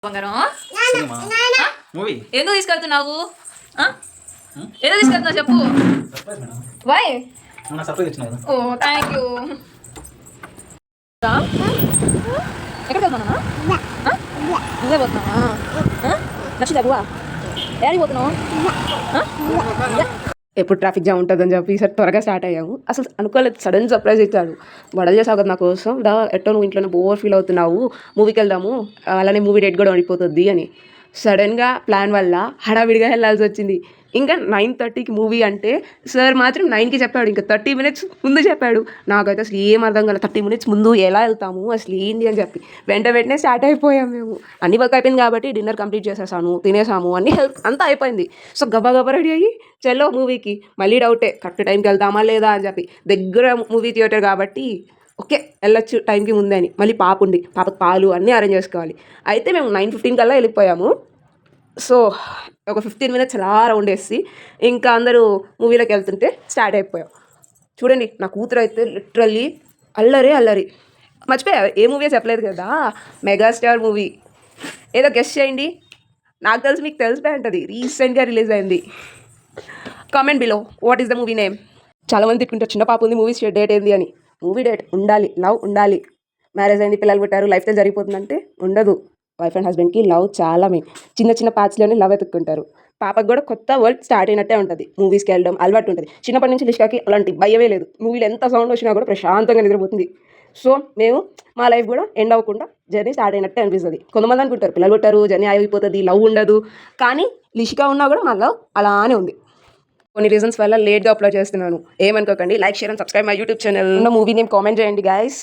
బంగారం మూవీ ఎందుకు తీసుకెళ్తున్నావు? ఎందుకు తీసుకెళ్తున్నావు చెప్పు. వై? సర్ప్రైజ్ ఇచ్చిన కదా. ఓ థ్యాంక్ యూ. ఎక్కడికి వెళ్తున్నానా? నువ్వే పోతున్నావా? నచ్చిందా బువా? ఏడికి పోతున్నావు? ఎప్పుడు ట్రాఫిక్ జామ్ ఉంటుందని చెప్పి ఈసారి త్వరగా స్టార్ట్ అయ్యాము. అసలు అనుకోలేదు, సడన్ సర్ప్రైజ్ ఇచ్చాడు. వడలు చేసావు కదా నా కోసం, దా ఎట్టో నువ్వు ఇంట్లోనే బోర్ ఫీల్ అవుతున్నావు, మూవీకి వెళ్దాము, అలానే మూవీ డేట్ కూడా పడిపోతుంది అని సడన్గా ప్లాన్ వల్ల హడావిడిగా వెళ్ళాల్సి వచ్చింది. ఇంకా 9:30కి మూవీ అంటే సార్ మాత్రం 9కి చెప్పాడు. ఇంకా 30 minutes ముందు చెప్పాడు. నాకైతే అసలు ఏం అర్థం కాలేదు. 30 minutes ముందు ఎలా వెళ్తాము అసలు ఏంటి అని చెప్పి వెంటనే స్టార్ట్ అయిపోయాము మేము. అన్ని వర్క్ అయిపోయింది కాబట్టి డిన్నర్ కంప్లీట్ చేసేసాను, తినేసాము, అన్ని హెల్ప్ అంతా అయిపోయింది. సో గబా రెడీ అయ్యి చలో మూవీకి. మళ్ళీ డౌటే కరెక్ట్ టైంకి వెళ్తామా లేదా అని చెప్పి. దగ్గర మూవీ థియేటర్ కాబట్టి ఓకే వెళ్ళొచ్చు టైంకి ముందే అని. మళ్ళీ పాప ఉంది, పాపకు పాలు అన్నీ అరేంజ్ చేసుకోవాలి. అయితే మేము 9:15 కల్లా వెళ్ళిపోయాము. సో ఒక 15 minutes అలా రౌండ్ వేసి ఇంకా అందరూ మూవీలోకి వెళ్తుంటే స్టార్ట్ అయిపోయాం. చూడండి నా కూతురు అయితే లిటరల్లీ అల్లరి. మర్చిపోయా ఏ మూవీ చెప్పలేదు కదా, మెగాస్టార్ మూవీ. ఏదో గెస్ట్ చేయండి. నాకు తెలిసి మీకు తెలిసిపోయి ఉంటుంది, రీసెంట్గా రిలీజ్ అయింది. Comment below what is the movie name. చాలామంది తిట్టుకుంటారు చిన్న పాప ఉంది, మూవీ డేట్ ఏంది అని. మూవీ డేట్ ఉండాలి, లవ్ ఉండాలి. మ్యారేజ్ అయింది, పిల్లలు పుట్టారు, లైఫ్ స్టైల్ జరిగిపోతుందంటే ఉండదు. వైఫ్ అండ్ హస్బెండ్కి లవ్ చాలా మెయిన్. చిన్న పార్ట్స్లోనే లవ్ ఎత్తుక్కుంటారు. పాపకు కూడా కొత్త వరల్డ్ స్టార్ట్ అయినట్టే ఉంటుంది. మూవీస్కి వెళ్ళడం అలవాటు ఉంటుంది. చిన్నప్పటి నుంచి లిష్కాకి అలాంటి భయమే లేదు. మూవీలో ఎంత సౌండ్ వచ్చినా కూడా ప్రశాంతంగా నిద్రపోతుంది. సో మేము మా లైఫ్ కూడా ఎండ్ అవ్వకుండా జర్నీ స్టార్ట్ అయినట్టే అనిపిస్తుంది. కొంతమంది అనుకుంటారు పిల్లలు పుట్టారు జర్నీ అయిపోతుంది, లవ్ ఉండదు. కానీ లిషికా ఉన్నా కూడా మా లవ్ అలానే ఉంది. కొన్ని రీజన్స్ వల్ల లేట్గా అప్లోడ్ చేస్తున్నాను, ఏమనుకోకండి. Like, share and subscribe my YouTube channel. ఉన్న మూవీ నేమ్ కామెంట్ చేయండి గైస్.